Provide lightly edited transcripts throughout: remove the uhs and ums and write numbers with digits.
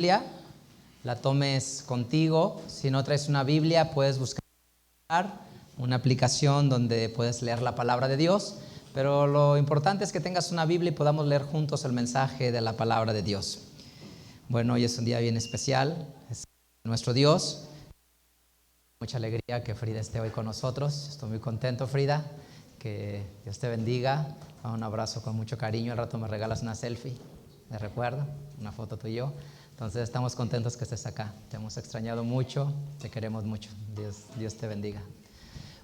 Biblia, la tomes contigo. Si no traes una Biblia, puedes buscar una aplicación donde puedes leer la palabra de Dios. Pero lo importante es que tengas una Biblia y podamos leer juntos el mensaje de la palabra de Dios. Bueno, hoy es un día bien especial, es nuestro Dios. Mucha alegría que Frida esté hoy con nosotros. Estoy muy contento, Frida. Que Dios te bendiga. Un abrazo con mucho cariño. Al rato me regalas una selfie de recuerdo, una foto tú y yo. Entonces estamos contentos que estés acá. Te hemos extrañado mucho, te queremos mucho. Dios te bendiga.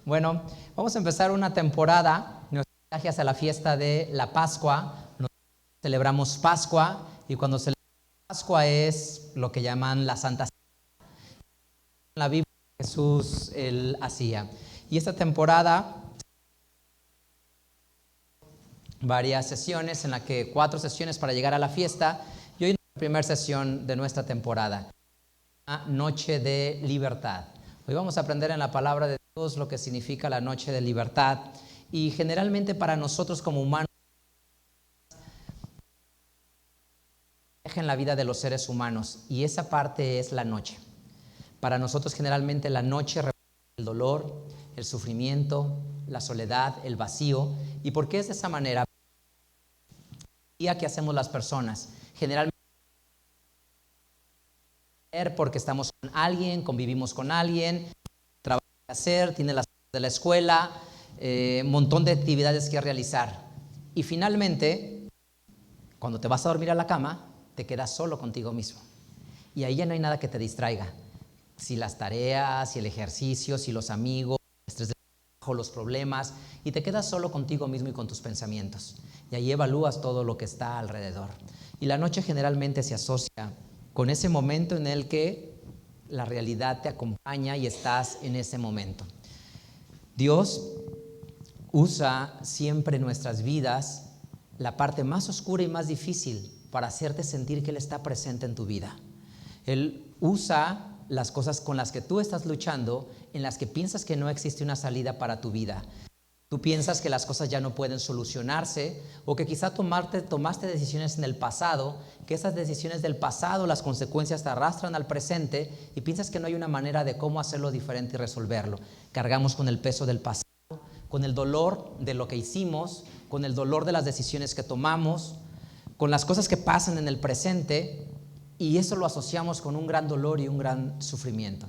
Bueno, vamos a empezar una temporada, nuestro viaje hacia la fiesta de la Pascua. Nosotros celebramos Pascua y cuando celebramos Pascua es lo que llaman la Santa Cena. En la Biblia Jesús él hacía. Y esta temporada varias sesiones, en la que 4 sesiones para llegar a la fiesta, y hoy la primera sesión de nuestra temporada, una noche de libertad. Hoy vamos a aprender en la palabra de Dios lo que significa la noche de libertad, y generalmente para nosotros como humanos en la vida de los seres humanos, y esa parte es la noche. Para nosotros generalmente la noche representa el dolor, el sufrimiento, la soledad, el vacío. ¿Y por qué es de esa manera? El día que hacemos las personas, generalmente porque estamos con alguien, convivimos con alguien, trabajo que hacer, tiene las cosas de la escuela, un montón de actividades que realizar. Y finalmente, cuando te vas a dormir a la cama, te quedas solo contigo mismo. Y ahí ya no hay nada que te distraiga. Si las tareas, si el ejercicio, si los amigos, el estrés del trabajo, los problemas, y te quedas solo contigo mismo y con tus pensamientos. Y ahí evalúas todo lo que está alrededor. Y la noche generalmente se asocia con ese momento en el que la realidad te acompaña y estás en ese momento. Dios usa siempre en nuestras vidas la parte más oscura y más difícil para hacerte sentir que Él está presente en tu vida. Él usa las cosas con las que tú estás luchando, en las que piensas que no existe una salida para tu vida. Tú piensas que las cosas ya no pueden solucionarse, o que quizá tomaste decisiones en el pasado, que esas decisiones del pasado, las consecuencias te arrastran al presente y piensas que no hay una manera de cómo hacerlo diferente y resolverlo. Cargamos con el peso del pasado, con el dolor de lo que hicimos, con el dolor de las decisiones que tomamos, con las cosas que pasan en el presente, y eso lo asociamos con un gran dolor y un gran sufrimiento.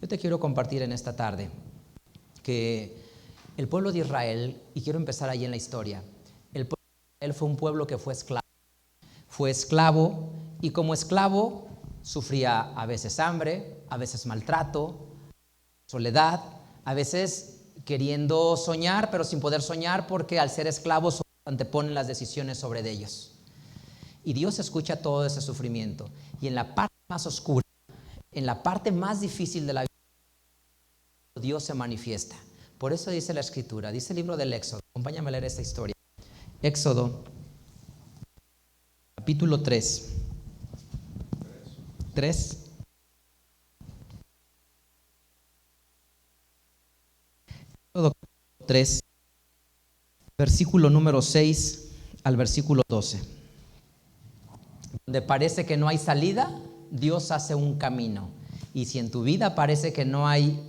Yo te quiero compartir en esta tarde que el pueblo de Israel, y quiero empezar ahí en la historia, el pueblo de Israel fue un pueblo que fue esclavo, y como esclavo sufría a veces hambre, a veces maltrato, soledad, a veces queriendo soñar, pero sin poder soñar porque al ser esclavos anteponen las decisiones sobre ellos. Y Dios escucha todo ese sufrimiento. Y en la parte más oscura, en la parte más difícil de la vida, Dios se manifiesta. Por eso dice la Escritura, dice el libro del Éxodo. Acompáñame a leer esta historia. Éxodo, capítulo 3. Éxodo 3, versículo número 6 al versículo 12. Donde parece que no hay salida, Dios hace un camino. Y si en tu vida parece que no hay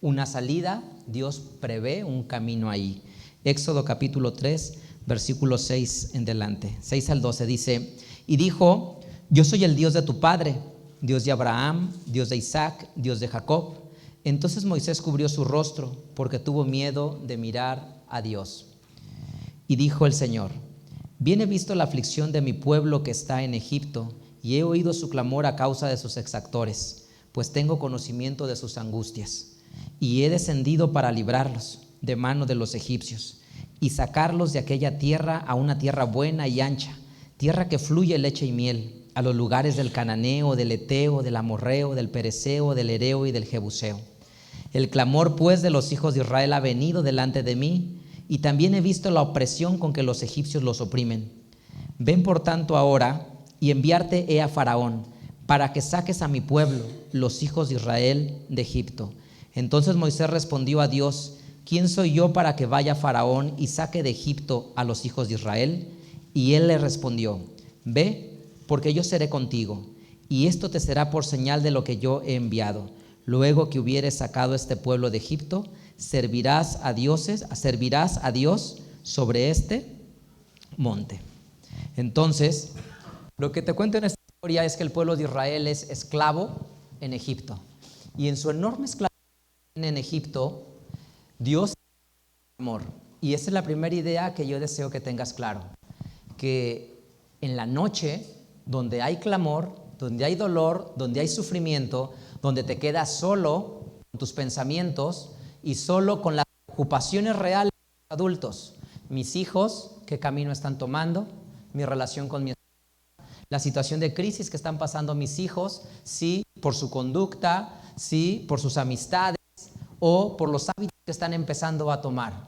una salida, Dios prevé un camino ahí. Éxodo capítulo 3, versículo 6 en delante. 6 al 12 dice: y dijo: yo soy el Dios de tu padre, Dios de Abraham, Dios de Isaac, Dios de Jacob. Entonces Moisés cubrió su rostro porque tuvo miedo de mirar a Dios. Y dijo el Señor: bien he visto la aflicción de mi pueblo que está en Egipto, y he oído su clamor a causa de sus exactores, pues tengo conocimiento de sus angustias. Y he descendido para librarlos de mano de los egipcios, y sacarlos de aquella tierra a una tierra buena y ancha, tierra que fluye leche y miel, a los lugares del cananeo, del eteo, del amorreo, del pereceo, del hereo y del jebuseo. El clamor pues de los hijos de Israel ha venido delante de mí, y también he visto la opresión con que los egipcios los oprimen. Ven por tanto ahora, y enviarte he a Faraón, para que saques a mi pueblo, los hijos de Israel, de Egipto. Entonces Moisés respondió a Dios: ¿quién soy yo para que vaya Faraón y saque de Egipto a los hijos de Israel? Y él le respondió: ve, porque yo seré contigo, y esto te será por señal de lo que yo he enviado. Luego que hubieres sacado este pueblo de Egipto, servirás a Dios sobre este monte. Entonces, lo que te cuento en esta historia es que el pueblo de Israel es esclavo en Egipto. Y en su enorme esclavitud en Egipto, Dios es amor. Y esa es la primera idea que yo deseo que tengas claro. Que en la noche, donde hay clamor, donde hay dolor, donde hay sufrimiento, donde te quedas solo con tus pensamientos y solo con las ocupaciones reales de los adultos. Mis hijos, ¿qué camino están tomando? Mi relación con mi esposa, la situación de crisis que están pasando mis hijos, sí, por su conducta, sí, por sus amistades o por los hábitos que están empezando a tomar.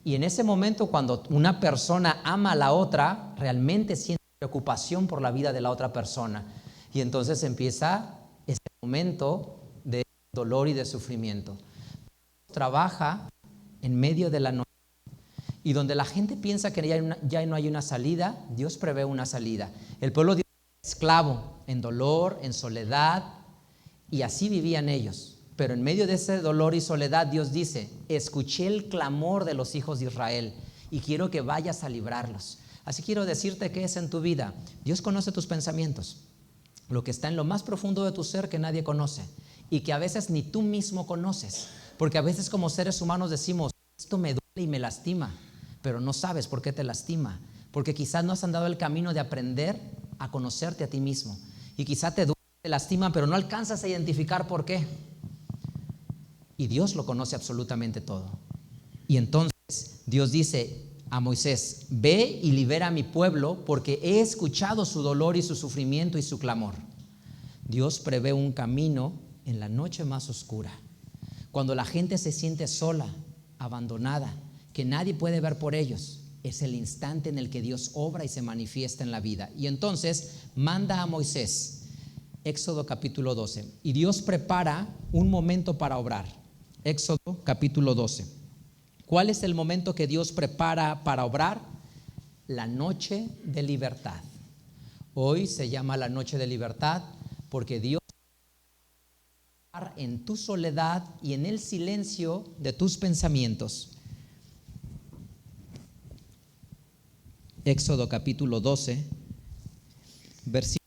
Y en ese momento, cuando una persona ama a la otra, realmente siente preocupación por la vida de la otra persona. Y entonces empieza ese momento de dolor y de sufrimiento. Trabaja en medio de la noche. Y donde la gente piensa que ya no hay una salida, Dios prevé una salida. El pueblo de Dios era esclavo, en dolor, en soledad, y así vivían ellos. Pero en medio de ese dolor y soledad, Dios dice: escuché el clamor de los hijos de Israel y quiero que vayas a librarlos. Así quiero decirte que es en tu vida. Dios conoce tus pensamientos, lo que está en lo más profundo de tu ser que nadie conoce y que a veces ni tú mismo conoces. Porque a veces como seres humanos decimos: esto me duele y me lastima, pero no sabes por qué te lastima, porque quizás no has andado el camino de aprender a conocerte a ti mismo, y quizás te duele, te lastima, pero no alcanzas a identificar por qué. Y Dios lo conoce absolutamente todo. Y entonces Dios dice a Moisés: ve y libera a mi pueblo, porque he escuchado su dolor y su sufrimiento y su clamor. Dios prevé un camino en la noche más oscura, cuando la gente se siente sola, abandonada, que nadie puede ver por ellos. Es el instante en el que Dios obra y se manifiesta en la vida. Y entonces manda a Moisés. Éxodo capítulo 12. Y Dios prepara un momento para obrar. Éxodo capítulo 12. ¿Cuál es el momento que Dios prepara para obrar? La noche de libertad. Hoy se llama la noche de libertad porque Dios en tu soledad y en el silencio de tus pensamientos. Éxodo capítulo 12, versículo.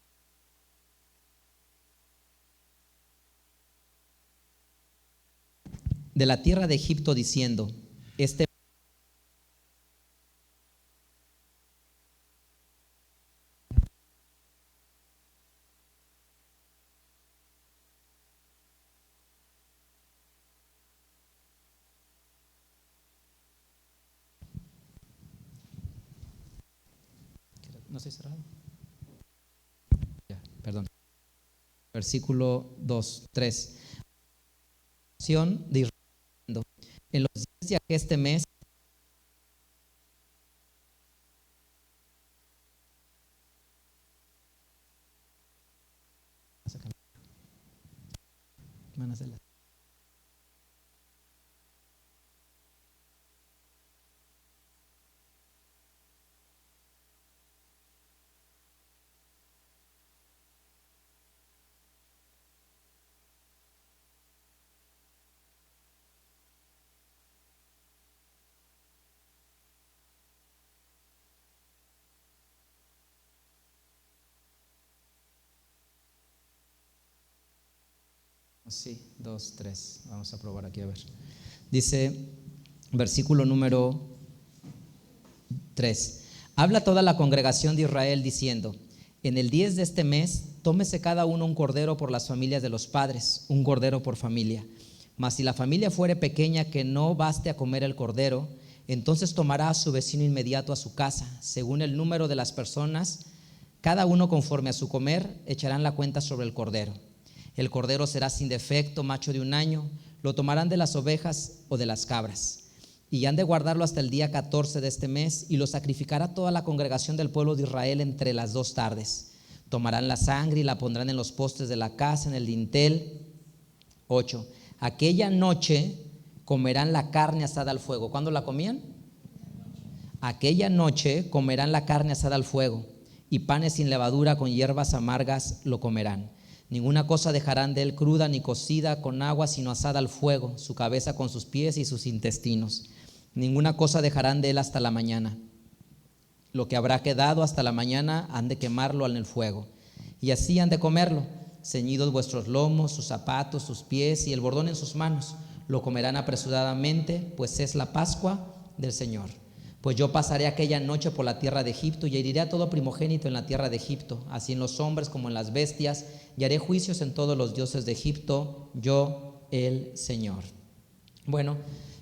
De la tierra de Egipto diciendo: ¿No estoy cerrado? Ya, perdón. Versículo 2, 3. De Israel, en los días de este mes, sí, 2, 3. Vamos a probar aquí a ver. Dice, versículo número 3. Habla toda la congregación de Israel diciendo: en el 10 de este mes, tómese cada uno un cordero por las familias de los padres, un cordero por familia. Mas si la familia fuere pequeña que no baste a comer el cordero, entonces tomará a su vecino inmediato a su casa, según el número de las personas, cada uno conforme a su comer, echarán la cuenta sobre el cordero. El cordero será sin defecto, macho de 1 año, lo tomarán de las ovejas o de las cabras. Y han de guardarlo hasta el día 14 de este mes, y lo sacrificará toda la congregación del pueblo de Israel entre las 2 tardes. Tomarán la sangre y la pondrán en los postes de la casa, en el dintel. 8. Aquella noche comerán la carne asada al fuego. ¿Cuándo la comían? Aquella noche comerán la carne asada al fuego, y panes sin levadura con hierbas amargas lo comerán. Ninguna cosa dejarán de él cruda ni cocida con agua, sino asada al fuego, su cabeza con sus pies y sus intestinos. Ninguna cosa dejarán de él hasta la mañana. Lo que habrá quedado hasta la mañana han de quemarlo en el fuego. Y así han de comerlo, ceñidos vuestros lomos, sus zapatos, sus pies y el bordón en sus manos. Lo comerán apresuradamente, pues es la Pascua del Señor. Pues yo pasaré aquella noche por la tierra de Egipto y heriré a todo primogénito en la tierra de Egipto, así en los hombres como en las bestias, y haré juicios en todos los dioses de Egipto, yo el Señor. Bueno,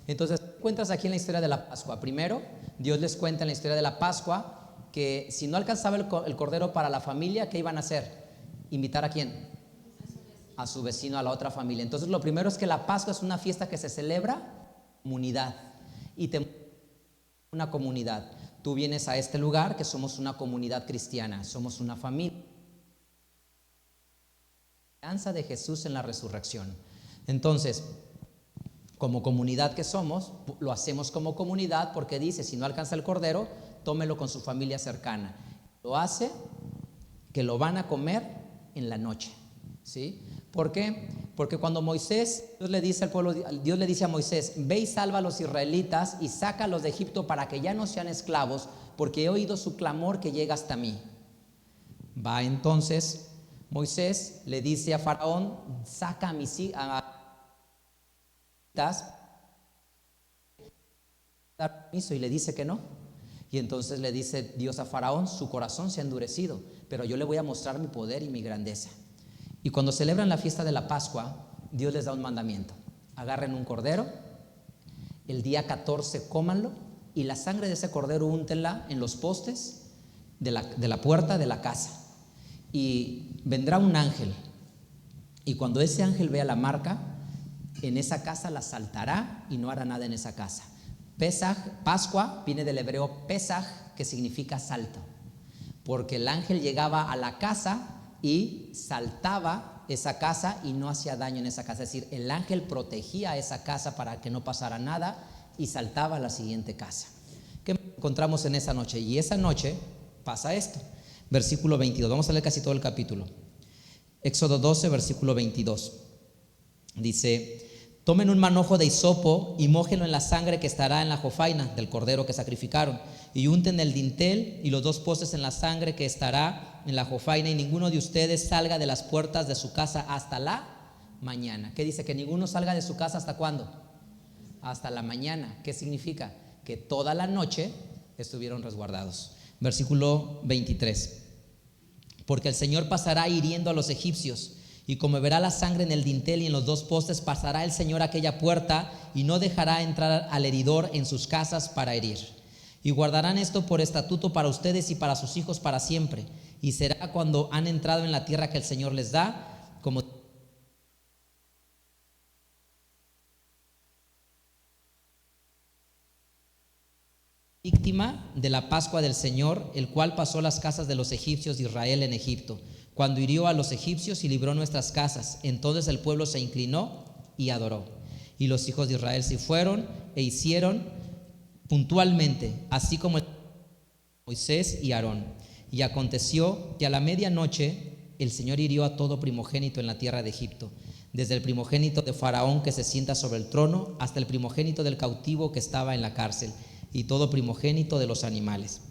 entonces cuentas aquí en la historia de la Pascua. Primero, Dios les cuenta en la historia de la Pascua que si no alcanzaba el cordero para la familia, ¿qué iban a hacer? ¿Invitar a quién? A su vecino, a la otra familia. Entonces lo primero es que la Pascua es una fiesta que se celebra comunidad y una comunidad. Tú vienes a este lugar que somos una comunidad cristiana, somos una familia. La esperanza de Jesús en la resurrección. Entonces, como comunidad que somos, lo hacemos como comunidad porque dice, si no alcanza el cordero, tómelo con su familia cercana. Lo hace que lo van a comer en la noche, ¿sí? ¿Por qué? Porque cuando Moisés, Dios le dice al pueblo, Dios le dice a Moisés, ve y salva a los israelitas y sácalos de Egipto para que ya no sean esclavos, porque he oído su clamor que llega hasta mí. Va entonces Moisés, le dice a Faraón, saca a mis hijos, dar permiso, y le dice que no. Y entonces le dice Dios a Faraón, su corazón se ha endurecido, pero yo le voy a mostrar mi poder y mi grandeza. Y cuando celebran la fiesta de la Pascua, Dios les da un mandamiento. Agarren un cordero, el día 14 cómanlo, y la sangre de ese cordero úntenla en los postes de la puerta de la casa. Y vendrá un ángel, y cuando ese ángel vea la marca, en esa casa la saltará y no hará nada en esa casa. Pascua viene del hebreo Pesaj, que significa salto, porque el ángel llegaba a la casa y saltaba esa casa y no hacía daño en esa casa. Es decir, el ángel protegía esa casa para que no pasara nada y saltaba a la siguiente casa. ¿Qué encontramos en esa noche? Y esa noche pasa esto. Versículo 22, vamos a leer casi todo el capítulo. Éxodo 12, versículo 22. Dice: tomen un manojo de hisopo y mójenlo en la sangre que estará en la jofaina del cordero que sacrificaron, y unten el dintel y los dos postes en la sangre que estará en la jofaina, y ninguno de ustedes salga de las puertas de su casa hasta la mañana. ¿Qué dice? Que ninguno salga de su casa ¿hasta cuándo? Hasta la mañana. ¿Qué significa? Que toda la noche estuvieron resguardados. Versículo 23. Porque el Señor pasará hiriendo a los egipcios, y como verá la sangre en el dintel y en los dos postes, pasará el Señor a aquella puerta y no dejará entrar al heridor en sus casas para herir. Y guardarán esto por estatuto para ustedes y para sus hijos para siempre. Y será cuando han entrado en la tierra que el Señor les da, como víctima de la Pascua del Señor, el cual pasó las casas de los egipcios de Israel en Egipto, cuando hirió a los egipcios y libró nuestras casas. Entonces el pueblo se inclinó y adoró. Y los hijos de Israel se fueron e hicieron puntualmente, así como Moisés y Aarón. Y aconteció que a la medianoche el Señor hirió a todo primogénito en la tierra de Egipto, desde el primogénito de Faraón que se sienta sobre el trono, hasta el primogénito del cautivo que estaba en la cárcel, y todo primogénito de los animales.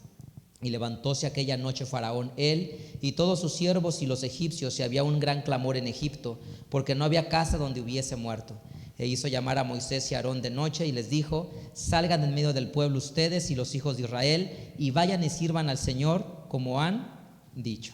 Y levantóse aquella noche Faraón, él y todos sus siervos y los egipcios, y había un gran clamor en Egipto, porque no había casa donde hubiese muerto. E hizo llamar a Moisés y a Aarón de noche y les dijo: salgan en medio del pueblo ustedes y los hijos de Israel, y vayan y sirvan al Señor como han dicho.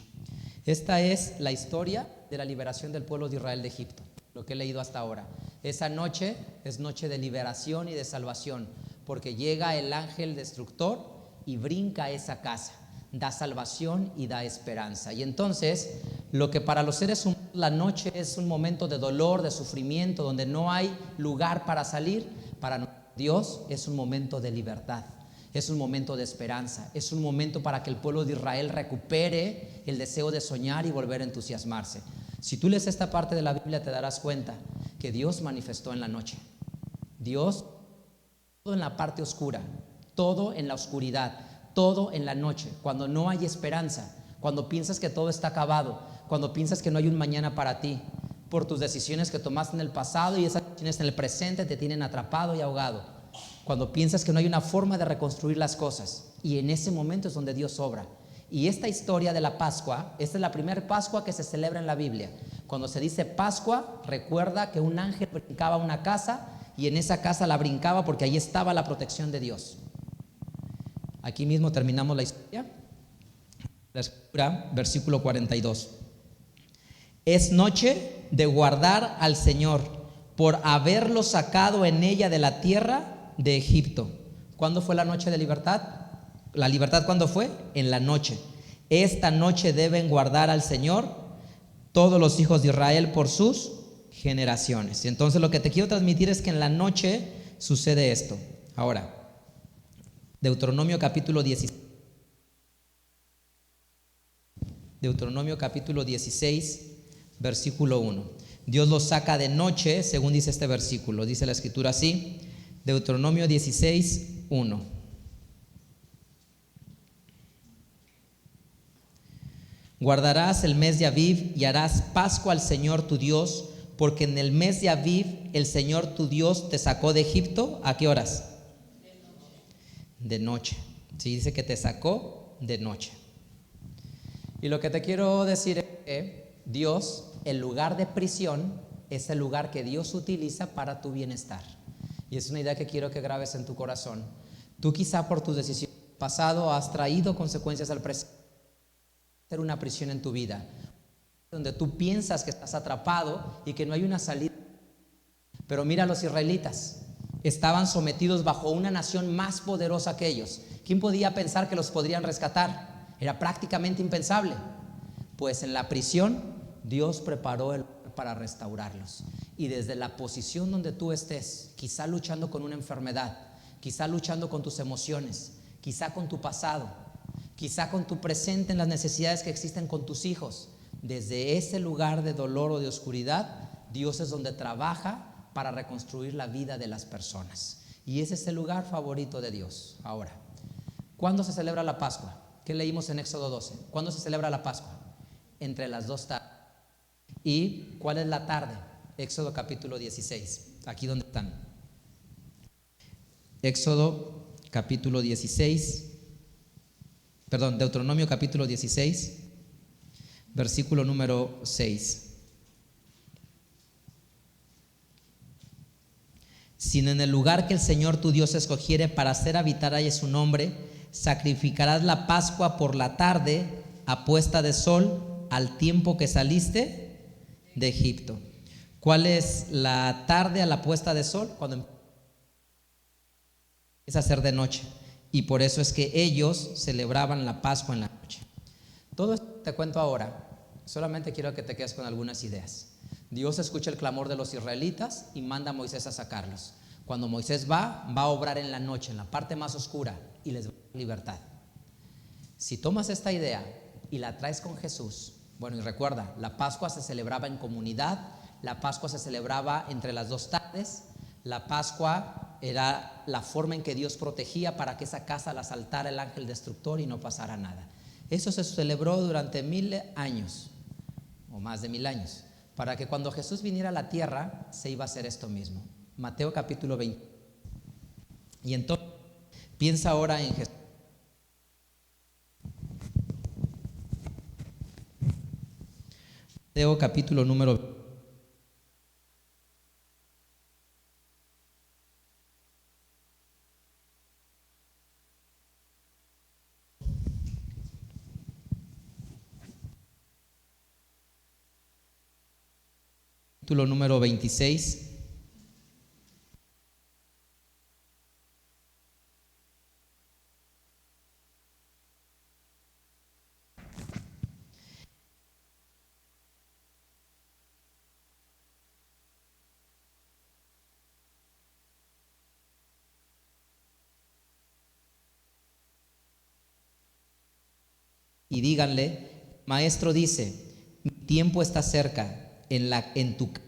Esta es la historia de la liberación del pueblo de Israel de Egipto, lo que he leído hasta ahora. Esa noche es noche de liberación y de salvación, porque llega el ángel destructor y brinca esa casa, da salvación y da esperanza. Y entonces, lo que para los seres humanos la noche es un momento de dolor, de sufrimiento, donde no hay lugar para salir, para Dios es un momento de libertad, es un momento de esperanza, es un momento para que el pueblo de Israel recupere el deseo de soñar y volver a entusiasmarse. Si tú lees esta parte de la Biblia, te darás cuenta que Dios manifestó en la noche. Dios, todo en la parte oscura, todo en la oscuridad, todo en la noche, cuando no hay esperanza, cuando piensas que todo está acabado, cuando piensas que no hay un mañana para ti, por tus decisiones que tomaste en el pasado y esas decisiones en el presente te tienen atrapado y ahogado, cuando piensas que no hay una forma de reconstruir las cosas, y en ese momento es donde Dios obra. Y esta historia de la Pascua, esta es la primera Pascua que se celebra en la Biblia. Cuando se dice Pascua, recuerda que un ángel brincaba una casa y en esa casa la brincaba porque ahí estaba la protección de Dios. Aquí mismo terminamos la historia. La escritura, versículo 42. Es noche de guardar al Señor por haberlo sacado en ella de la tierra de Egipto. ¿Cuándo fue la noche de libertad? ¿La libertad cuándo fue? En la noche. Esta noche deben guardar al Señor todos los hijos de Israel por sus generaciones. Entonces lo que te quiero transmitir es que en la noche sucede esto. Ahora, Deuteronomio capítulo 16. Deuteronomio capítulo 16, versículo 1. Dios los saca de noche, según dice este versículo. Dice la escritura así, Deuteronomio 16, 1. Guardarás el mes de Aviv y harás Pascua al Señor tu Dios, porque en el mes de Aviv el Señor tu Dios te sacó de Egipto. ¿A qué horas? De noche. Sí, dice que te sacó de noche. Y lo que te quiero decir es que Dios, el lugar de prisión, es el lugar que Dios utiliza para tu bienestar. Y es una idea que quiero que grabes en tu corazón. Tú quizá por tus decisiones del pasado has traído consecuencias al presente. Una prisión en tu vida, donde tú piensas que estás atrapado y que no hay una salida. Pero mira, los israelitas estaban sometidos bajo una nación más poderosa que ellos. ¿Quién podía pensar que los podrían rescatar? Era prácticamente impensable. Pues en la prisión Dios preparó el lugar para restaurarlos. Y desde la posición donde tú estés, quizá luchando con una enfermedad, quizá luchando con tus emociones, quizá con tu pasado, quizá con tu presente en las necesidades que existen con tus hijos, desde ese lugar de dolor o de oscuridad, Dios es donde trabaja para reconstruir la vida de las personas. Y ese es el lugar favorito de Dios. Ahora, ¿cuándo se celebra la Pascua? ¿Qué leímos en Éxodo 12? ¿Cuándo se celebra la Pascua? Entre las dos tardes. ¿Y cuál es la tarde? Éxodo capítulo 16. Aquí donde están. Éxodo capítulo 16. Deuteronomio capítulo 16, versículo número 6. Sino en el lugar que el Señor tu Dios escogiere para hacer habitar allí su nombre, sacrificarás la Pascua por la tarde a puesta de sol al tiempo que saliste de Egipto. ¿Cuál es la tarde a la puesta de sol? Cuando empieza a ser de noche. Y por eso es que ellos celebraban la Pascua en la noche. Todo esto te cuento ahora, solamente quiero que te quedes con algunas ideas. Dios escucha el clamor de los israelitas y manda a Moisés a sacarlos. Cuando Moisés va a obrar en la noche, en la parte más oscura, y les va a dar libertad. Si tomas esta idea y la traes con Jesús, bueno, y recuerda, la Pascua se celebraba en comunidad, la Pascua se celebraba entre las dos tardes, la Pascua era la forma en que Dios protegía para que esa casa la asaltara el ángel destructor y no pasara nada. Eso se celebró durante 1000 años, o más de 1000 años, para que cuando Jesús viniera a la tierra se iba a hacer esto mismo. Mateo capítulo 20. Y entonces, piensa ahora en Jesús. Mateo capítulo número 26. Y díganle, maestro dice, mi tiempo está cerca, en tu casa.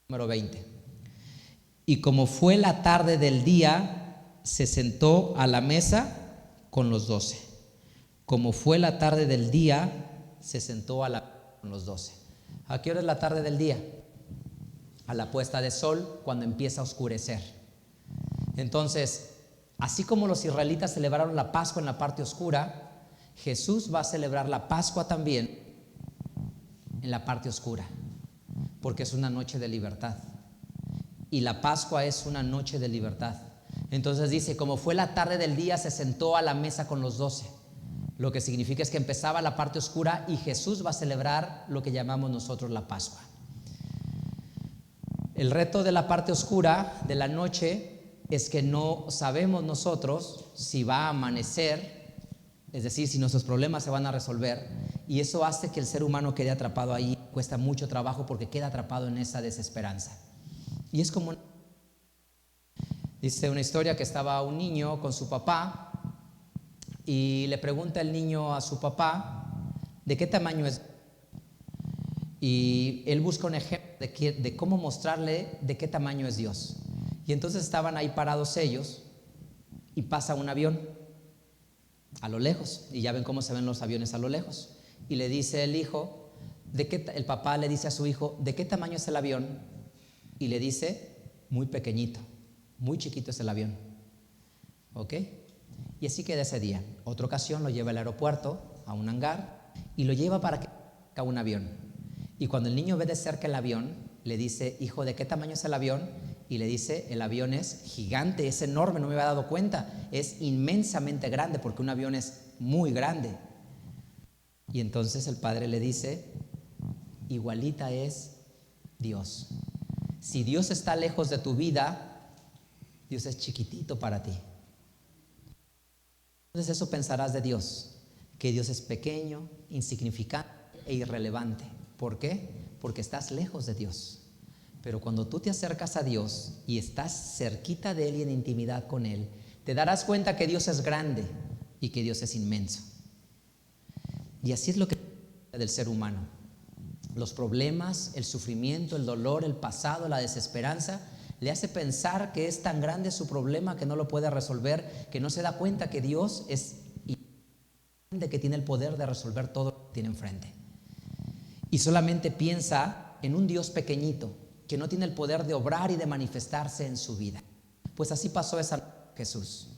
Número 20. Y como fue la tarde del día, se sentó a la mesa con los 12. Como fue la tarde del día, se sentó con los 12. ¿A qué hora es la tarde del día? A la puesta de sol, cuando empieza a oscurecer. Entonces, así como los israelitas celebraron la Pascua en la parte oscura, Jesús va a celebrar la Pascua también en la parte oscura, porque es una noche de libertad. Y la Pascua es una noche de libertad. Entonces dice, como fue la tarde del día, se sentó a la mesa con los 12. Lo que significa es que empezaba la parte oscura y Jesús va a celebrar lo que llamamos nosotros la Pascua. El reto de la parte oscura de la noche es que no sabemos nosotros si va a amanecer, es decir, si nuestros problemas se van a resolver, y eso hace que el ser humano quede atrapado ahí. Cuesta mucho trabajo porque queda atrapado en esa desesperanza. Y es como, dice una historia que estaba un niño con su papá y le pregunta el niño a su papá de qué tamaño es. Y él busca un ejemplo de cómo mostrarle de qué tamaño es Dios. Y entonces estaban ahí parados ellos y pasa un avión a lo lejos. Y ya ven cómo se ven los aviones a lo lejos. Y le dice el hijo, el papá le dice a su hijo, ¿de qué tamaño es el avión? Y le dice, muy pequeñito, muy chiquito es el avión. ¿Ok? Y así queda ese día. Otra ocasión lo lleva al aeropuerto, a un hangar, y lo lleva para que haga un avión. Y cuando el niño ve de cerca el avión, le dice, hijo, ¿de qué tamaño es el avión? Y le dice, el avión es gigante, es enorme, no me había dado cuenta, es inmensamente grande, porque un avión es muy grande. Y entonces el padre le dice, igualita es Dios. Si Dios está lejos de tu vida, Dios es chiquitito para ti. Entonces eso pensarás de Dios, que Dios es pequeño, insignificante e irrelevante. ¿Por qué? Porque estás lejos de Dios. Pero cuando tú te acercas a Dios y estás cerquita de Él y en intimidad con Él, te darás cuenta que Dios es grande y que Dios es inmenso. Y así es lo que del ser humano. Los problemas, el sufrimiento, el dolor, el pasado, la desesperanza, le hace pensar que es tan grande su problema que no lo puede resolver, que no se da cuenta que Dios es grande, que tiene el poder de resolver todo lo que tiene enfrente. Y solamente piensa en un Dios pequeñito, que no tiene el poder de obrar y de manifestarse en su vida. Pues así pasó esa noche Jesús.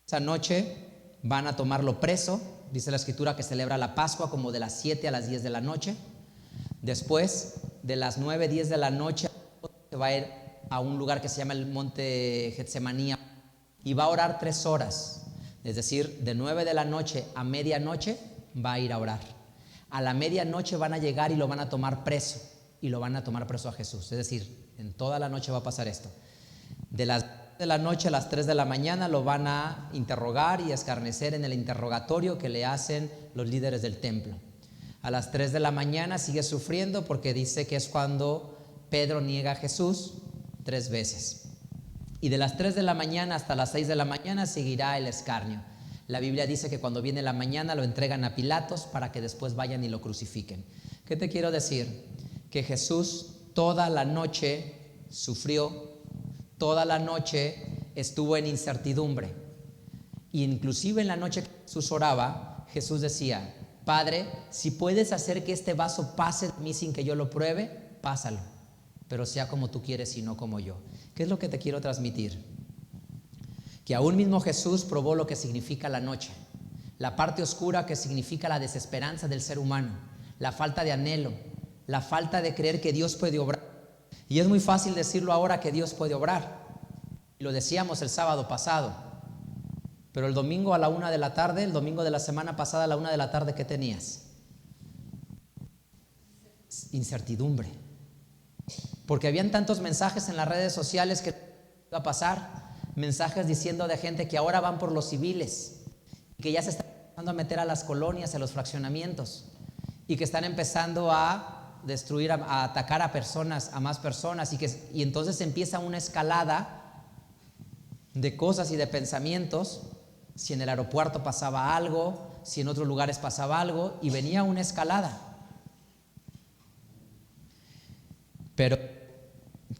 Esa noche van a tomarlo preso, dice la Escritura que celebra la Pascua como de las 7 a las 10 de la noche. Después de las 9, 10 de la noche se va a ir a un lugar que se llama el monte Getsemaní y va a orar 3 horas, es decir, de 9 de la noche a medianoche va a ir a orar. A la medianoche van a llegar y lo van a tomar preso, y lo van a tomar preso a Jesús, es decir, en toda la noche va a pasar esto. De las 9 de la noche a las 3 de la mañana lo van a interrogar y escarnecer en el interrogatorio que le hacen los líderes del templo. A las 3 de la mañana sigue sufriendo porque dice que es cuando Pedro niega a Jesús 3 veces. Y de las 3 de la mañana hasta las 6 de la mañana seguirá el escarnio. La Biblia dice que cuando viene la mañana lo entregan a Pilatos para que después vayan y lo crucifiquen. ¿Qué te quiero decir? Que Jesús toda la noche sufrió, toda la noche estuvo en incertidumbre. Y inclusive en la noche que Jesús oraba, Jesús decía, Padre, si puedes hacer que este vaso pase de mí sin que yo lo pruebe, pásalo, pero sea como tú quieres y no como yo. ¿Qué es lo que te quiero transmitir? Que aún mismo Jesús probó lo que significa la noche, la parte oscura que significa la desesperanza del ser humano, la falta de anhelo, la falta de creer que Dios puede obrar. Y es muy fácil decirlo ahora que Dios puede obrar. Y lo decíamos el sábado pasado. Pero el domingo a la 1 de la tarde, el domingo de la semana pasada a la 1 de la tarde, ¿qué tenías? Incertidumbre. Porque habían tantos mensajes en las redes sociales que iba a pasar. Mensajes diciendo de gente que ahora van por los civiles, que ya se están empezando a meter a las colonias, a los fraccionamientos, y que están empezando a destruir, a atacar a personas, a más personas, y entonces empieza una escalada de cosas y de pensamientos. Si en el aeropuerto pasaba algo, si en otros lugares pasaba algo, y venía una escalada. Pero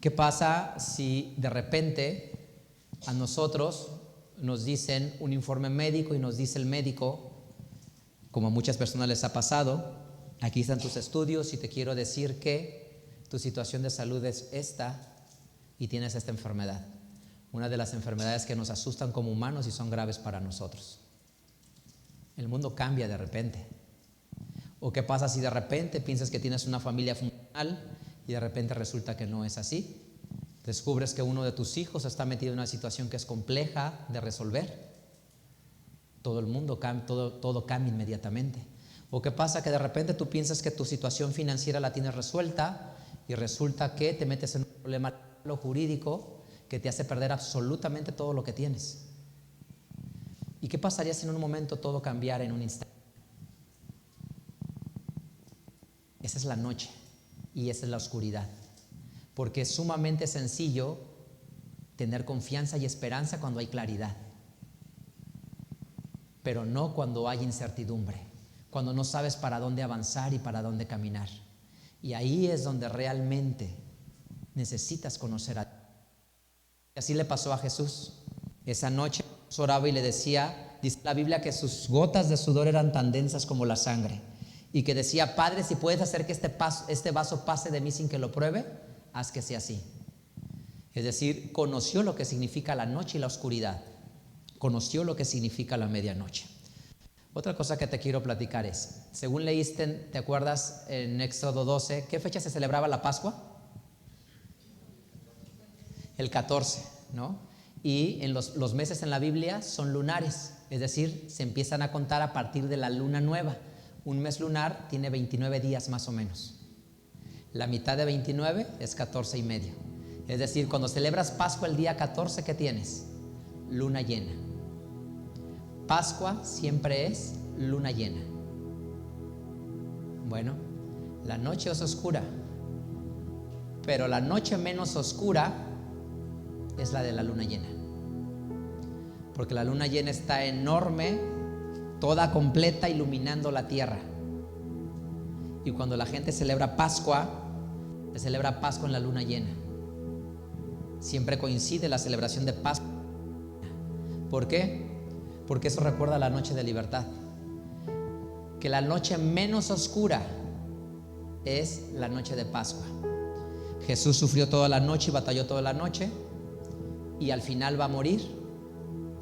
¿Qué pasa si de repente a nosotros nos dicen un informe médico y nos dice el médico, como a muchas personas les ha pasado, aquí están tus estudios y te quiero decir que tu situación de salud es esta y tienes esta enfermedad? Una de las enfermedades que nos asustan como humanos y son graves para nosotros. El mundo cambia de repente. ¿O qué pasa si de repente piensas que tienes una familia funcional y de repente resulta que no es así? Descubres que uno de tus hijos está metido en una situación que es compleja de resolver. Todo el mundo cambia, todo cambia inmediatamente. ¿O qué pasa que de repente tú piensas que tu situación financiera la tienes resuelta y resulta que te metes en un problema jurídico que te hace perder absolutamente todo lo que tienes? ¿Y qué pasaría si en un momento todo cambiara en un instante? Esa es la noche y esa es la oscuridad, porque es sumamente sencillo tener confianza y esperanza cuando hay claridad, pero no cuando hay incertidumbre, cuando no sabes para dónde avanzar y para dónde caminar. Y ahí es donde realmente necesitas conocer a Dios. Y así le pasó a Jesús. Esa noche oraba y le decía, dice la Biblia, que sus gotas de sudor eran tan densas como la sangre, y que decía: Padre, si puedes hacer que este vaso pase de mí sin que lo pruebe, haz que sea así. Es decir, conoció lo que significa la noche y la oscuridad, conoció lo que significa la medianoche. Otra cosa que te quiero platicar es, según leíste, ¿te acuerdas en Éxodo 12, qué fecha se celebraba la Pascua? El 14, ¿no? Y en los meses en la Biblia son lunares, es decir, se empiezan a contar a partir de la luna nueva. Un mes lunar tiene 29 días más o menos. La mitad de 29 es 14 y medio. Es decir, cuando celebras Pascua el día 14, ¿qué tienes? Luna llena. Pascua siempre es luna llena. Bueno, la noche es oscura, pero la noche menos oscura es la de la luna llena, porque la luna llena está enorme, toda completa, iluminando la tierra. Y cuando la gente celebra Pascua, se celebra Pascua en la luna llena. Siempre coincide la celebración de Pascua. ¿Por qué? Porque eso recuerda la noche de libertad, que la noche menos oscura es la noche de Pascua. Jesús sufrió toda la noche y batalló toda la noche, y al final va a morir,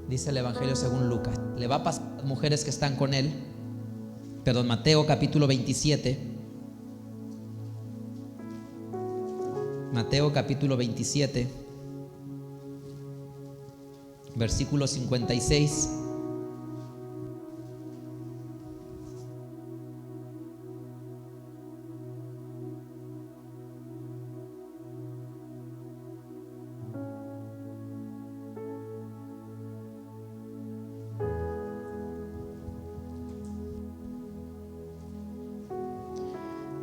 dice el Evangelio según Lucas. Le va a pasar a las mujeres que están con él, Mateo capítulo 27. Mateo capítulo 27, versículo 56.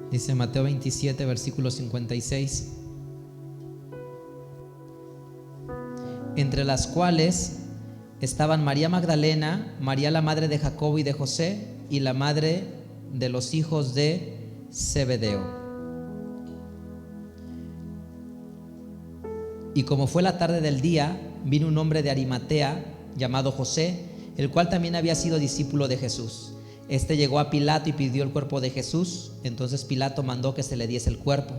Dice Mateo 27, versículo 56. Entre las cuales estaban María Magdalena, María la madre de Jacobo y de José, y la madre de los hijos de Zebedeo. Y como fue la tarde del día, vino un hombre de Arimatea llamado José, el cual también había sido discípulo de Jesús. Este llegó a Pilato y pidió el cuerpo de Jesús. Entonces Pilato mandó que se le diese el cuerpo,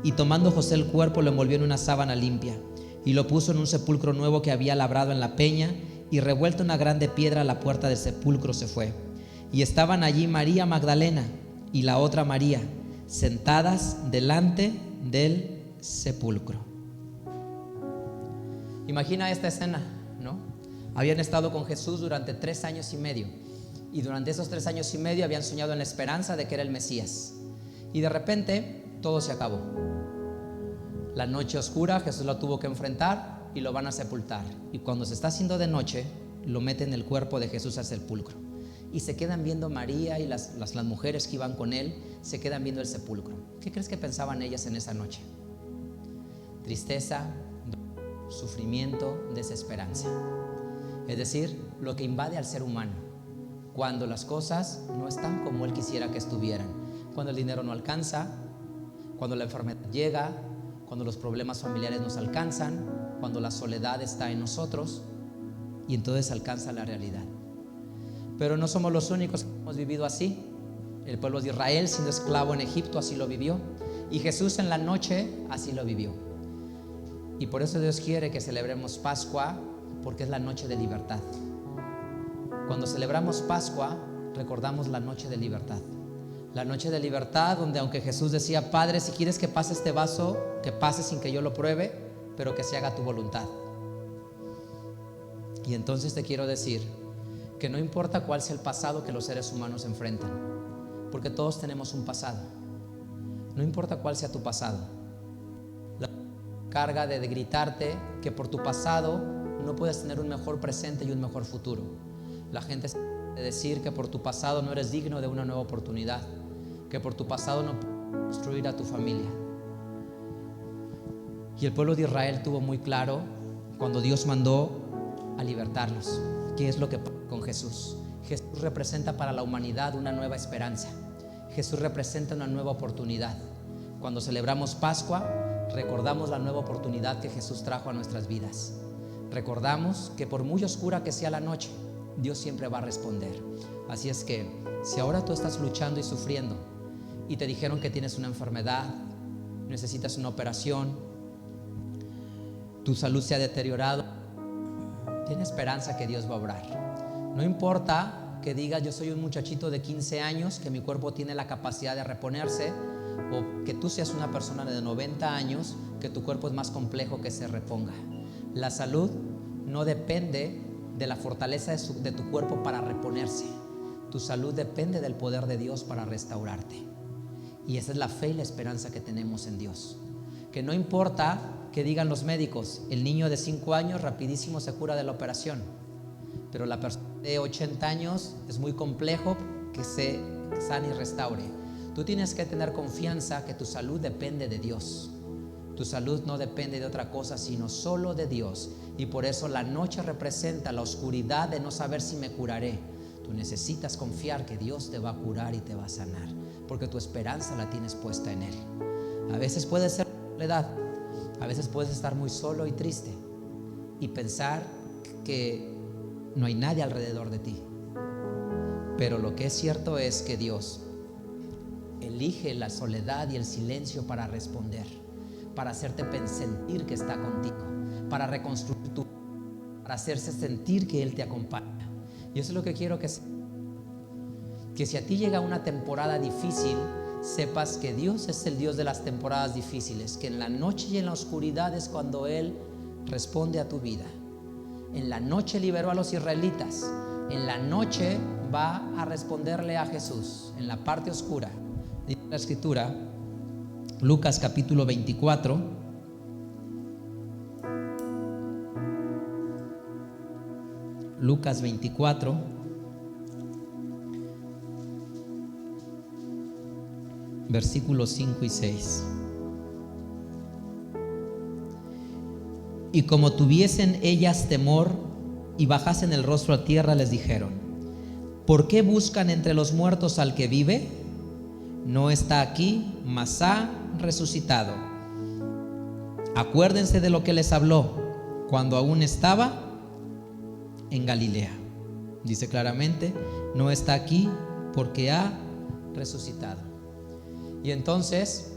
y tomando José el cuerpo, lo envolvió en una sábana limpia y lo puso en un sepulcro nuevo que había labrado en la peña, y revuelta una grande piedra a la puerta del sepulcro se fue. Y estaban allí María Magdalena y la otra María, sentadas delante del sepulcro. Imagina esta escena, ¿no? Habían estado con Jesús durante 3 años y medio, y durante esos 3 años y medio habían soñado en la esperanza de que era el Mesías, y de repente todo se acabó. La noche oscura, Jesús lo tuvo que enfrentar y lo van a sepultar, y cuando se está haciendo de noche, lo meten el cuerpo de Jesús al sepulcro, y se quedan viendo María y las mujeres que iban con él, se quedan viendo el sepulcro. ¿Qué crees que pensaban ellas en esa noche? Tristeza, sufrimiento, desesperanza. Es decir, lo que invade al ser humano cuando las cosas no están como él quisiera que estuvieran, cuando el dinero no alcanza, cuando la enfermedad llega, cuando los problemas familiares nos alcanzan, cuando la soledad está en nosotros, y entonces alcanza la realidad. Pero no somos los únicos que hemos vivido así. El pueblo de Israel, siendo esclavo en Egipto, así lo vivió, y Jesús en la noche así lo vivió. Y por eso Dios quiere que celebremos Pascua, porque es la noche de libertad. Cuando celebramos Pascua, recordamos la noche de libertad. La noche de libertad donde, aunque Jesús decía: Padre, si quieres que pase este vaso, que pase sin que yo lo pruebe, pero que se haga tu voluntad. Y entonces te quiero decir que no importa cuál sea el pasado que los seres humanos enfrentan, porque todos tenemos un pasado. No importa cuál sea tu pasado. La carga de gritarte que por tu pasado no puedes tener un mejor presente y un mejor futuro. La gente de decir que por tu pasado no eres digno de una nueva oportunidad, que por tu pasado no puedes construir a tu familia. Y el pueblo de Israel tuvo muy claro cuando Dios mandó a libertarlos. ¿Qué es lo que pasa con Jesús? Jesús representa para la humanidad una nueva esperanza. Jesús representa una nueva oportunidad. Cuando celebramos Pascua, recordamos la nueva oportunidad que Jesús trajo a nuestras vidas. Recordamos que por muy oscura que sea la noche, Dios siempre va a responder. Así es que, si ahora tú estás luchando y sufriendo y te dijeron que tienes una enfermedad, necesitas una operación, tu salud se ha deteriorado, tiene esperanza que Dios va a obrar. No importa que digas: yo soy un muchachito de 15 años, que mi cuerpo tiene la capacidad de reponerse, o que tú seas una persona de 90 años, que tu cuerpo es más complejo que se reponga. La salud no depende de la fortaleza de tu cuerpo para reponerse. Tu salud depende del poder de Dios para restaurarte. Y esa es la fe y la esperanza que tenemos en Dios. Que no importa que digan los médicos: el niño de 5 años rapidísimo se cura de la operación, pero la persona de 80 años es muy complejo que se sane y restaure. Tú tienes que tener confianza que tu salud depende de Dios. Tu salud no depende de otra cosa sino solo de Dios. Y por eso la noche representa la oscuridad de no saber si me curaré. Tú necesitas confiar que Dios te va a curar y te va a sanar, porque tu esperanza la tienes puesta en Él. A veces puede ser soledad, a veces puedes estar muy solo y triste y pensar que no hay nadie alrededor de ti. Pero lo que es cierto es que Dios elige la soledad y el silencio para responder, para hacerte sentir que está contigo, para reconstruir tu vida, para hacerse sentir que Él te acompaña. Y eso es lo que quiero que si a ti llega una temporada difícil, sepas que Dios es el Dios de las temporadas difíciles, que en la noche y en la oscuridad es cuando Él responde a tu vida. En la noche liberó a los israelitas, en la noche va a responderle a Jesús, en la parte oscura. Dice la Escritura, Lucas capítulo 24, Lucas 24, versículos 5 y 6. Y como tuviesen ellas temor y bajasen el rostro a tierra, les dijeron: ¿por qué buscan entre los muertos al que vive? No está aquí, mas ha resucitado. Acuérdense de lo que les habló cuando aún estaba en Galilea. Dice claramente: no está aquí porque ha resucitado. Y entonces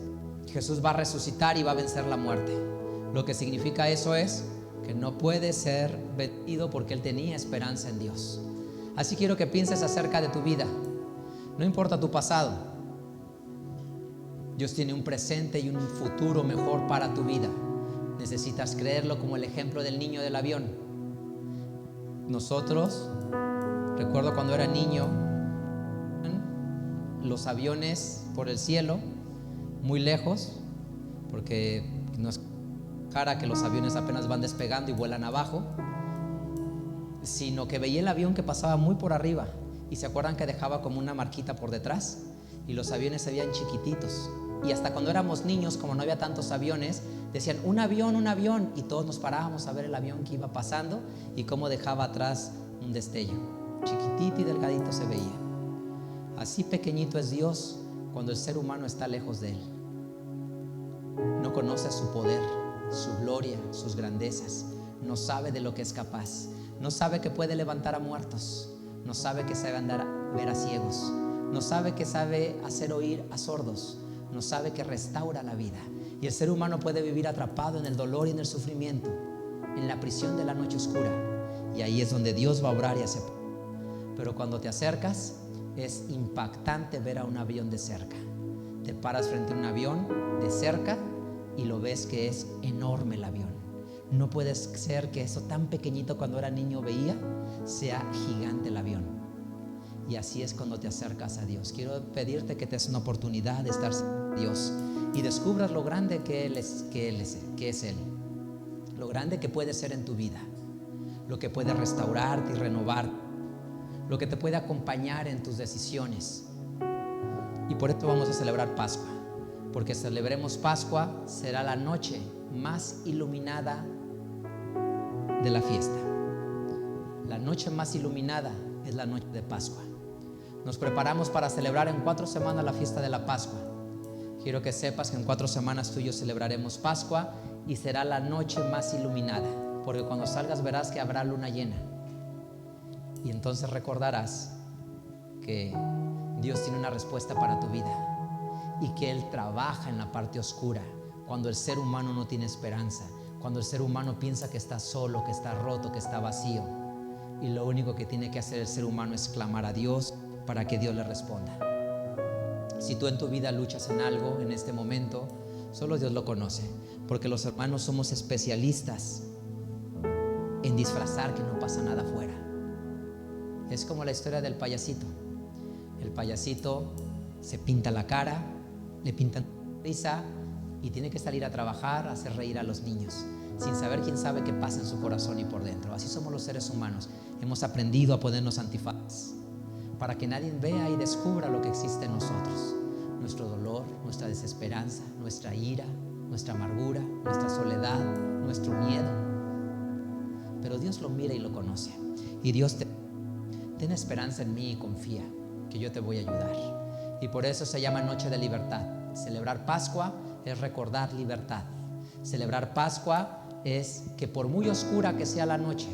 Jesús va a resucitar y va a vencer la muerte. Lo que significa eso es que no puede ser vencido porque Él tenía esperanza en Dios. Así quiero que pienses acerca de tu vida. No importa tu pasado, Dios tiene un presente y un futuro mejor para tu vida. Necesitas creerlo, como el ejemplo del niño del avión. Nosotros, recuerdo cuando era niño, los aviones por el cielo, muy lejos, porque no es cara que los aviones apenas van despegando y vuelan abajo, sino que veía el avión que pasaba muy por arriba, y se acuerdan que dejaba como una marquita por detrás, y los aviones se veían chiquititos. Y hasta cuando éramos niños, como no había tantos aviones, decían un avión, y todos nos parábamos a ver el avión que iba pasando y cómo dejaba atrás un destello, chiquitito y delgadito se veía. Así pequeñito es Dios cuando el ser humano está lejos de Él. No no conoce su poder, su gloria, sus grandezas. No sabe de lo que es capaz. No sabe que puede levantar a muertos. No sabe que sabe ver a ciegos. No sabe que sabe hacer oír a sordos. No sabe que restaura la vida. Y el ser humano puede vivir atrapado en el dolor y en el sufrimiento, en la prisión de la noche oscura. Y ahí es donde Dios va a obrar y hacer. Pero cuando te acercas, es impactante ver a un avión de cerca. Te paras frente a un avión de cerca y lo ves que es enorme el avión. No puede ser que eso tan pequeñito cuando era niño veía sea gigante el avión. Y así es cuando te acercas a Dios. Quiero pedirte que te des una oportunidad de estar con Dios y descubras lo grande que es Él. Lo grande que puede ser en tu vida. Lo que puede restaurarte y renovar. Lo que te puede acompañar en tus decisiones. Y por esto vamos a celebrar Pascua. Porque celebremos Pascua, será la noche más iluminada de la fiesta. La noche más iluminada es la noche de Pascua. Nos preparamos para celebrar en 4 semanas la fiesta de la Pascua. Quiero que sepas que en 4 semanas tú y yo celebraremos Pascua y será la noche más iluminada, porque cuando salgas verás que habrá luna llena y entonces recordarás que Dios tiene una respuesta para tu vida y que Él trabaja en la parte oscura, cuando el ser humano no tiene esperanza, cuando el ser humano piensa que está solo, que está roto, que está vacío, y lo único que tiene que hacer el ser humano es clamar a Dios para que Dios le responda. Si tú en tu vida luchas en algo en este momento, solo Dios lo conoce, porque los hermanos somos especialistas en disfrazar que no pasa nada afuera. Es como la historia del payasito. El payasito se pinta la cara, le pintan risa y tiene que salir a trabajar, a hacer reír a los niños, sin saber quién sabe qué pasa en su corazón y por dentro. Así somos los seres humanos. Hemos aprendido a ponernos antifaces para que nadie vea y descubra lo que existe en nosotros. Nuestro dolor, nuestra desesperanza, nuestra ira, nuestra amargura, nuestra soledad, nuestro miedo. Pero Dios lo mira y lo conoce. Y Dios ten esperanza en mí y confía que yo te voy a ayudar. Y por eso se llama Noche de Libertad. Celebrar Pascua es recordar libertad. Celebrar Pascua es que por muy oscura que sea la noche,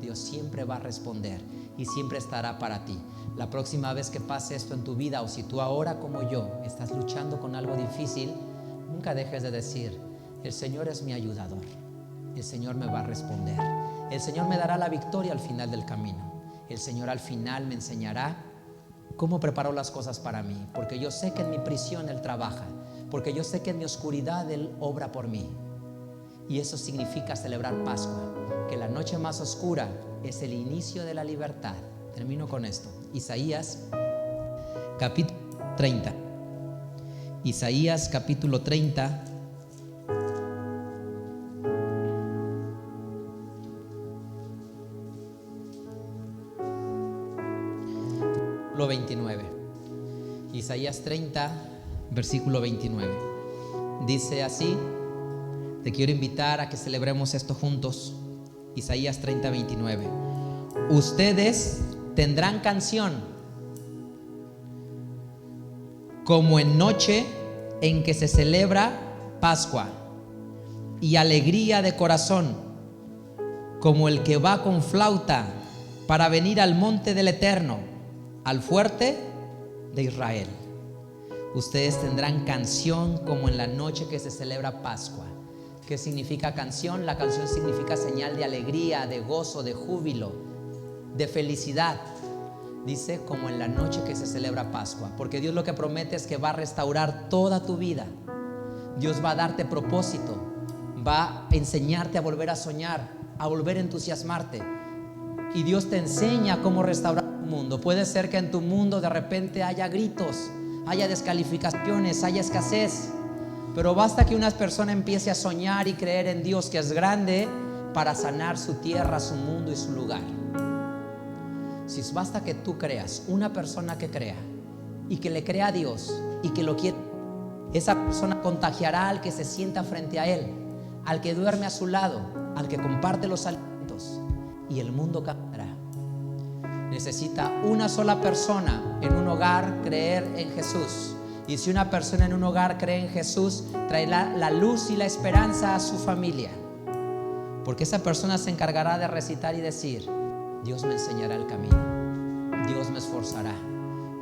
Dios siempre va a responder y siempre estará para ti. La próxima vez que pase esto en tu vida, o si tú ahora como yo estás luchando con algo difícil, nunca dejes de decir: el Señor es mi ayudador, el Señor me va a responder, el Señor me dará la victoria al final del camino, el Señor al final me enseñará cómo preparó las cosas para mí, porque yo sé que en mi prisión Él trabaja, porque yo sé que en mi oscuridad Él obra por mí. Y eso significa celebrar Pascua, que la noche más oscura es el inicio de la libertad. Termino con esto. Isaías capítulo 30. Isaías capítulo 30. Versículo 29. Isaías 30, versículo 29. Dice así. Te quiero invitar a que celebremos esto juntos. Isaías 30, 29. Ustedes tendrán canción como en noche en que se celebra Pascua, y alegría de corazón como el que va con flauta para venir al monte del Eterno, al fuerte de Israel. Ustedes tendrán canción como en la noche que se celebra Pascua. ¿Qué significa canción? La canción significa señal de alegría, de gozo, de júbilo, de felicidad. Dice como en la noche que se celebra Pascua, porque Dios lo que promete es que va a restaurar toda tu vida. Dios va a darte propósito, va a enseñarte a volver a soñar, a volver a entusiasmarte. Y Dios te enseña cómo restaurar tu mundo. Puede ser que en tu mundo de repente haya gritos, haya descalificaciones, haya escasez, pero basta que una persona empiece a soñar y creer en Dios, que es grande, para sanar su tierra, su mundo y su lugar. Si basta que tú creas, una persona que crea y que le crea a Dios y que lo quiera, esa persona contagiará al que se sienta frente a él, al que duerme a su lado, al que comparte los alimentos, y el mundo cambiará. Necesita una sola persona en un hogar creer en Jesús, Y si una persona en un hogar cree en Jesús, traerá la luz y la esperanza a su familia. Porque esa persona se encargará de recitar y decir: Dios me enseñará el camino, Dios me esforzará.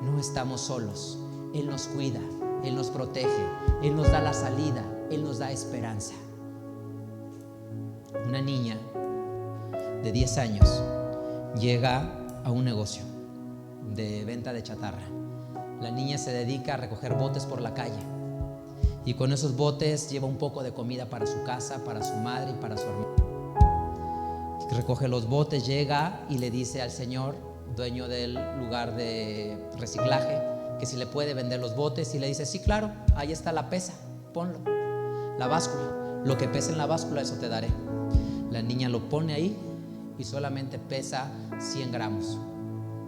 No estamos solos, Él nos cuida, Él nos protege, Él nos da la salida, Él nos da esperanza. Una niña de 10 años llega a un negocio de venta de chatarra. La niña se dedica a recoger botes por la calle, y con esos botes lleva un poco de comida para su casa, para su madre y para su hermano. Recoge los botes, llega y le dice al señor, dueño del lugar de reciclaje, que si le puede vender los botes, y le dice: sí, claro, ahí está la pesa, ponlo, la báscula, lo que pesa en la báscula, eso te daré. La niña lo pone ahí y solamente pesa 100 gramos.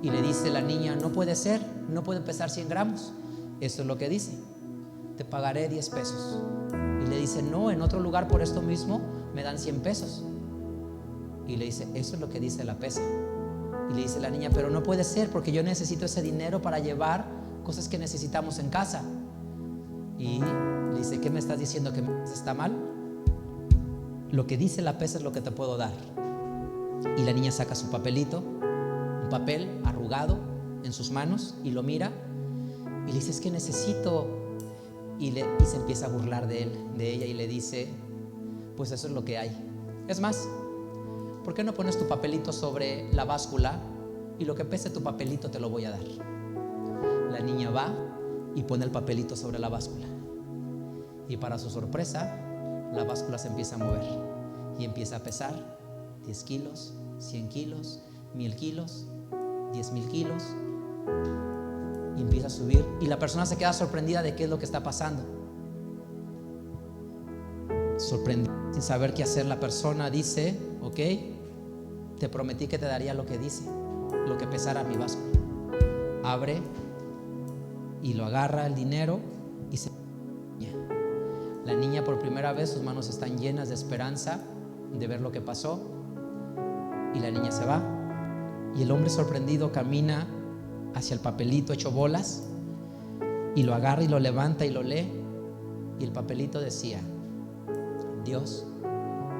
Y le dice la niña: no puede ser, no puede pesar 100 gramos. Esto es lo que dice: te pagaré 10 pesos. Y le dice: no, en otro lugar por esto mismo me dan 100 pesos. Y le dice: eso es lo que dice la pesa. Y le dice la niña: pero no puede ser, porque yo necesito ese dinero para llevar cosas que necesitamos en casa. Y le dice: ¿qué me estás diciendo? ¿Que está mal? Lo que dice la pesa es lo que te puedo dar. Y la niña saca su papelito, un papel arrugado en sus manos, y lo mira y le dice: es que necesito. Y se empieza a burlar de ella, y le dice: pues eso es lo que hay. Es más, ¿por qué no pones tu papelito sobre la báscula y lo que pese tu papelito te lo voy a dar? La niña va y pone el papelito sobre la báscula, y para su sorpresa, la báscula se empieza a mover y empieza a pesar 10 kilos, 100 kilos, 1000 kilos, 10,000 kilos, y empieza a subir, y la persona se queda sorprendida de qué es lo que está pasando. Sorprendida, sin saber qué hacer, la persona dice: ok, te prometí que te daría lo que dice, lo que pesara mi báscula. Abre y lo agarra el dinero y se... La niña, por primera vez, sus manos están llenas de esperanza de ver lo que pasó, y la niña se va, y el hombre sorprendido camina hacia el papelito hecho bolas y lo agarra y lo levanta y lo lee, y el papelito decía: Dios,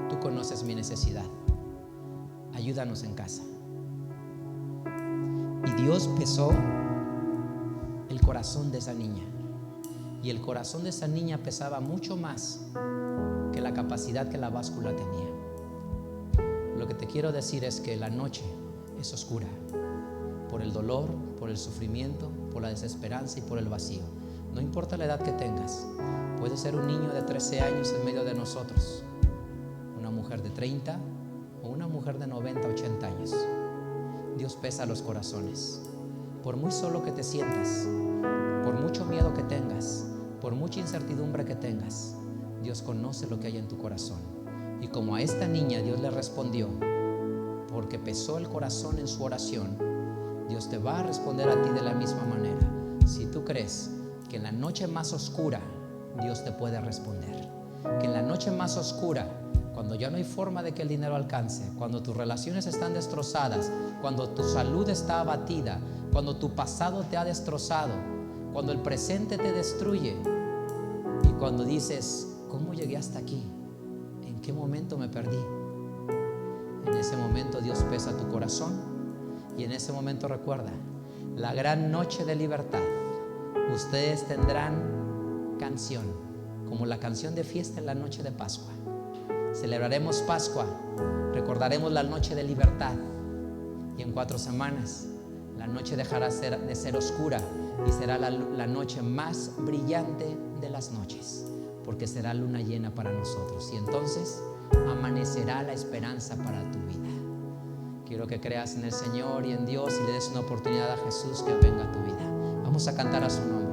tú conoces mi necesidad, ayúdanos en casa. Y Dios pesó el corazón de esa niña, y el corazón de esa niña pesaba mucho más que la capacidad que la báscula tenía. Lo que te quiero decir es que la noche es oscura por el dolor, por el sufrimiento, por la desesperanza y por el vacío. No importa la edad que tengas, puede ser un niño de 13 años en medio de nosotros, una mujer de 30 o una mujer de 90, 80 años. Dios pesa los corazones. Por muy solo que te sientas, por mucho miedo que tengas, por mucha incertidumbre que tengas, Dios conoce lo que hay en tu corazón. Y como a esta niña Dios le respondió, porque pesó el corazón en su oración, Dios te va a responder a ti de la misma manera. Si tú crees que en la noche más oscura Dios te puede responder, que en la noche más oscura, cuando ya no hay forma de que el dinero alcance, cuando tus relaciones están destrozadas, cuando tu salud está abatida, cuando tu pasado te ha destrozado, cuando el presente te destruye, y cuando dices: ¿cómo llegué hasta aquí? ¿En qué momento me perdí? En ese momento Dios pesa tu corazón, y en ese momento recuerda la gran noche de libertad. Ustedes tendrán canción, como la canción de fiesta en la noche de Pascua. Celebraremos Pascua, recordaremos la noche de libertad, y en 4 semanas la noche dejará de ser oscura y será la noche más brillante de las noches, porque será luna llena para nosotros, y entonces amanecerá la esperanza para tu vida. Quiero que creas en el Señor y en Dios y le des una oportunidad a Jesús que venga a tu vida. Vamos a cantar a su nombre.